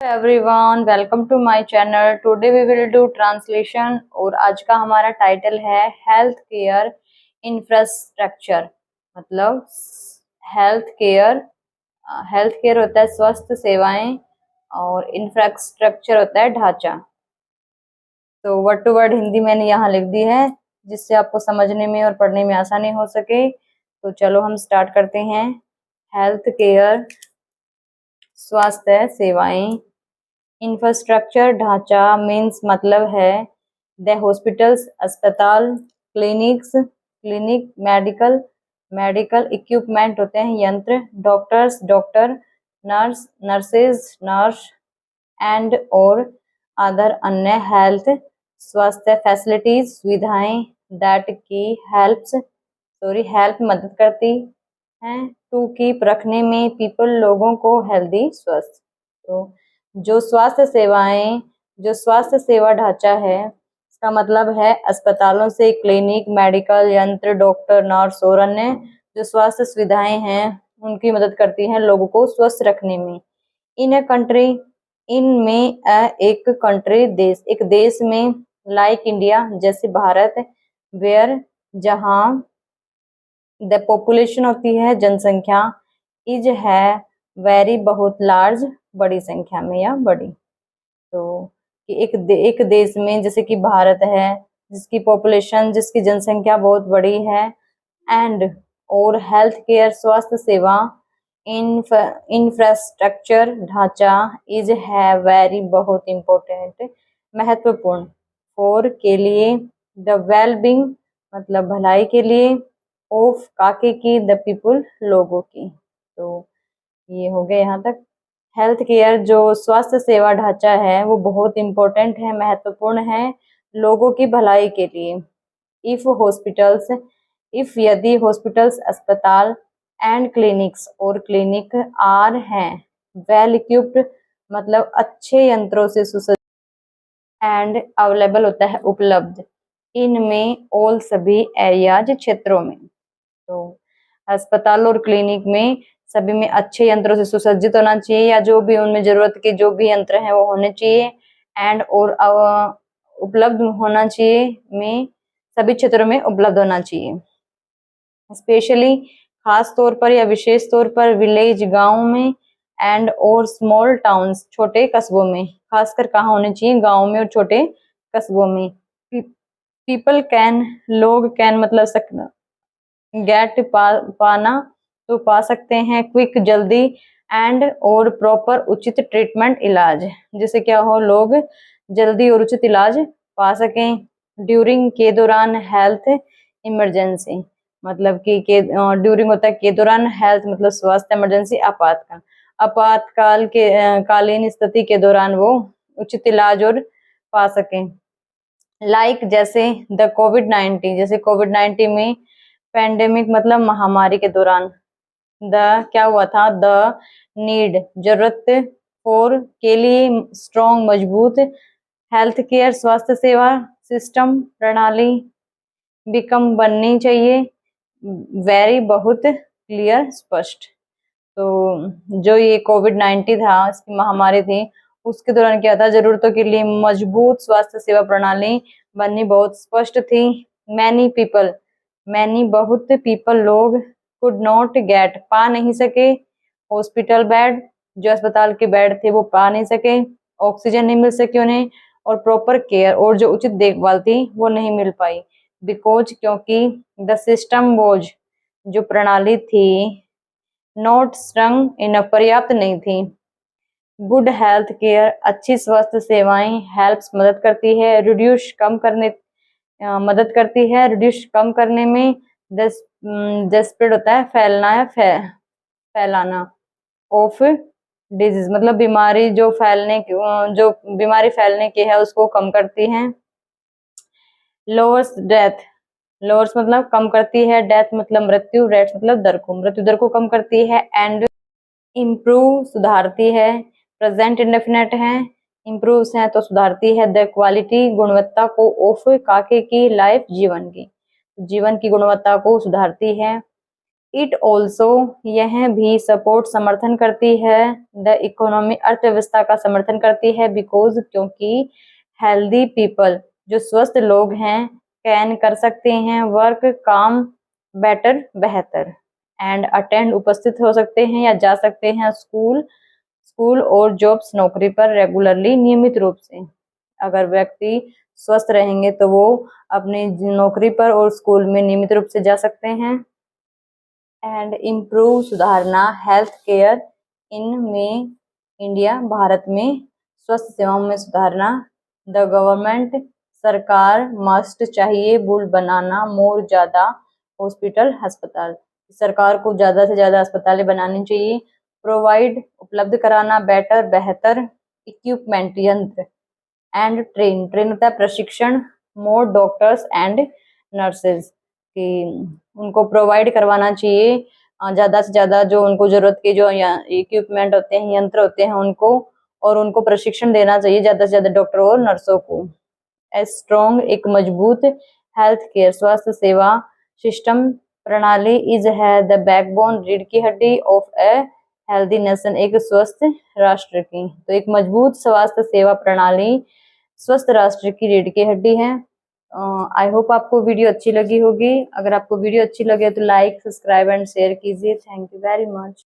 Everyone, welcome to my channel. Today we will do translation और आज का हमारा टाइटल है हेल्थ केयर इंफ्रास्ट्रक्चर। मतलब हेल्थ केयर हेल्थ केयर होता है स्वास्थ्य सेवाएं और इंफ्रास्ट्रक्चर होता है ढांचा। तो वर्ड टू वर्ड हिंदी मैंने यहाँ लिख दी है जिससे आपको समझने में और पढ़ने में आसानी हो सके। तो चलो हम स्टार्ट करते हैं। हेल्थ केयर स्वास्थ्य सेवाएं, इंफ्रास्ट्रक्चर ढांचा मीन्स मतलब है द हॉस्पिटल्स अस्पताल, क्लिनिक मेडिकल इक्विपमेंट होते हैं यंत्र, डॉक्टर, नर्स एंड और अदर अन्य हेल्थ स्वास्थ्य फैसिलिटीज सुविधाएं दैट की हेल्प मदद करती हैं टू कीप रखने में पीपल लोगों को हेल्दी स्वस्थ। तो जो स्वास्थ्य सेवा ढांचा है इसका मतलब है अस्पतालों से क्लिनिक मेडिकल यंत्र डॉक्टर नर्स और अन्य जो स्वास्थ्य सुविधाएं हैं उनकी मदद करती हैं लोगों को स्वस्थ रखने में। इन अ कंट्री इनमें एक देश में लाइक इंडिया जैसे भारत, वेयर जहां द पॉपुलेशन होती है जनसंख्या, इज है वेरी बहुत लार्ज बड़ी संख्या में या बड़ी। तो कि एक देश में जैसे कि भारत है जिसकी पॉपुलेशन जिसकी जनसंख्या बहुत बड़ी है एंड और हेल्थ केयर स्वास्थ्य सेवा इंफ्रास्ट्रक्चर ढांचा इज है वेरी बहुत इम्पोर्टेंट महत्वपूर्ण फॉर के लिए द वेल बींग मतलब भलाई के लिए ऑफ काके की द पीपुल लोगों की। तो ये हो गया यहाँ तक। हेल्थ केयर जो स्वास्थ्य सेवा ढांचा है वो बहुत इम्पोर्टेंट है महत्वपूर्ण है लोगों की भलाई के लिए। इफ यदि हॉस्पिटल्स अस्पताल एंड क्लिनिक्स और क्लिनिक आर हैं वेल इक्विप्ड मतलब अच्छे यंत्रों से सुसज्जित एंड अवेलेबल होता है उपलब्ध इनमें ऑल सभी एरियाज क्षेत्रों में। तो अस्पताल और क्लिनिक में सभी में अच्छे यंत्रों से सुसज्जित होना चाहिए या जो भी उनमें जरूरत के जो भी यंत्र हैं वो होने चाहिए एंड और उपलब्ध होना चाहिए में सभी क्षेत्रों में उपलब्ध होना चाहिए। स्पेशली खास तौर पर या विशेष तौर पर विलेज गांव में एंड और स्मॉल टाउन्स छोटे कस्बों में, खासकर कहाँ होने चाहिए गांव में और छोटे कस्बों में। पीपल कैन लोग कैन मतलब सकना गेट पाना तो पा सकते हैं क्विक जल्दी एंड और प्रॉपर उचित ट्रीटमेंट इलाज जिससे क्या हो लोग जल्दी और उचित इलाज पा सकें। ड्यूरिंग के दौरान हेल्थ इमरजेंसी मतलब कि ड्यूरिंग होता है के दौरान हेल्थ मतलब स्वास्थ्य इमरजेंसी आपातकाल के कालीन स्थिति के दौरान वो उचित इलाज और पा सकें। लाइक जैसे द कोविड-19 जैसे कोविड-19 में पेंडेमिक मतलब महामारी के दौरान क्या हुआ था द नीड जरूरत फॉर के लिए स्ट्रॉन्ग मजबूत हेल्थ केयर स्वास्थ्य सेवा सिस्टम प्रणाली बिकम बननी चाहिए वेरी बहुत क्लियर स्पष्ट। तो जो ये कोविड-19 था इसकी महामारी थी उसके दौरान क्या था जरूरतों के लिए मजबूत स्वास्थ्य सेवा प्रणाली बननी बहुत स्पष्ट थी। मैनी बहुत पीपल लोग कुड नॉट गेट पा नहीं सके हॉस्पिटल बेड जो अस्पताल के बेड थे वो पा नहीं सके, ऑक्सीजन नहीं मिल सकी उन्हें और प्रॉपर केयर और जो उचित देखभाल थी वो नहीं मिल पाई बिकॉज क्योंकि द सिस्टम वॉज जो प्रणाली थी नॉट स्ट्रंग इन पर्याप्त नहीं थी। गुड हेल्थ केयर अच्छी स्वास्थ्य सेवाएं हेल्प्स मदद करती है रिड्यूस कम करने मदद करती है रिड्यूस कम करने में स्प्रेड होता है फैलना या फैलाना ऑफ डिजीज मतलब जो बीमारी फैलने की है उसको कम करती है। लोअर्स मतलब कम करती है, डेथ मतलब मृत्यु, रेट्स मतलब मृत्यु दर को कम करती है एंड इम्प्रूव सुधारती है। प्रेजेंट इंडेफिनेट है, इम्प्रूव है तो सुधारती है द क्वालिटी गुणवत्ता को ऑफ काके की लाइफ जीवन की गुणवत्ता को सुधारती है। इट ऑल्सो यह भी सपोर्ट समर्थन करती है द इकोनॉमी अर्थव्यवस्था का समर्थन करती है बिकॉज क्योंकि हेल्दी पीपल जो स्वस्थ लोग हैं कैन कर सकते हैं वर्क काम बेटर बेहतर एंड अटेंड उपस्थित हो सकते हैं या जा सकते हैं स्कूल और जॉब्स नौकरी पर रेगुलरली नियमित रूप से। अगर व्यक्ति स्वस्थ रहेंगे तो वो अपनी नौकरी पर और स्कूल में नियमित रूप से जा सकते हैं। एंड इम्प्रूव सुधारना हेल्थ केयर में इंडिया भारत में स्वास्थ्य सेवाओं में सुधारना। द गवर्नमेंट सरकार मस्ट चाहिए बुल बनाना मोर ज्यादा हॉस्पिटल अस्पताल सरकार को ज्यादा से ज्यादा अस्पतालें बनानी चाहिए। प्रोवाइड उपलब्ध कराना बेटर बेहतर इक्विपमेंट यंत्र एंड ट्रेन होता है प्रशिक्षण मोर डॉक्टर्स एंड नर्सेज कि उनको प्रोवाइड करवाना चाहिए ज़्यादा से ज़्यादा जो उनको ज़रूरत के जो इक्विपमेंट होते हैं यंत्र होते हैं उनको और उनको प्रशिक्षण देना चाहिए ज़्यादा से ज़्यादा डॉक्टर और नर्सों को। ए स्ट्रॉन्ग एक मजबूत हेल्थ केयर स्वास्थ्य सेवा सिस्टम प्रणाली इज है द बैकबोन रीढ़ की हड्डी ऑफ ए हेल्दी नेशन एक स्वस्थ राष्ट्र की। तो एक मजबूत स्वास्थ्य सेवा प्रणाली स्वस्थ राष्ट्र की रीढ़ की हड्डी है। आई होप आपको वीडियो अच्छी लगी होगी। अगर आपको वीडियो अच्छी लगे तो लाइक सब्सक्राइब एंड शेयर कीजिए। Thank you very much.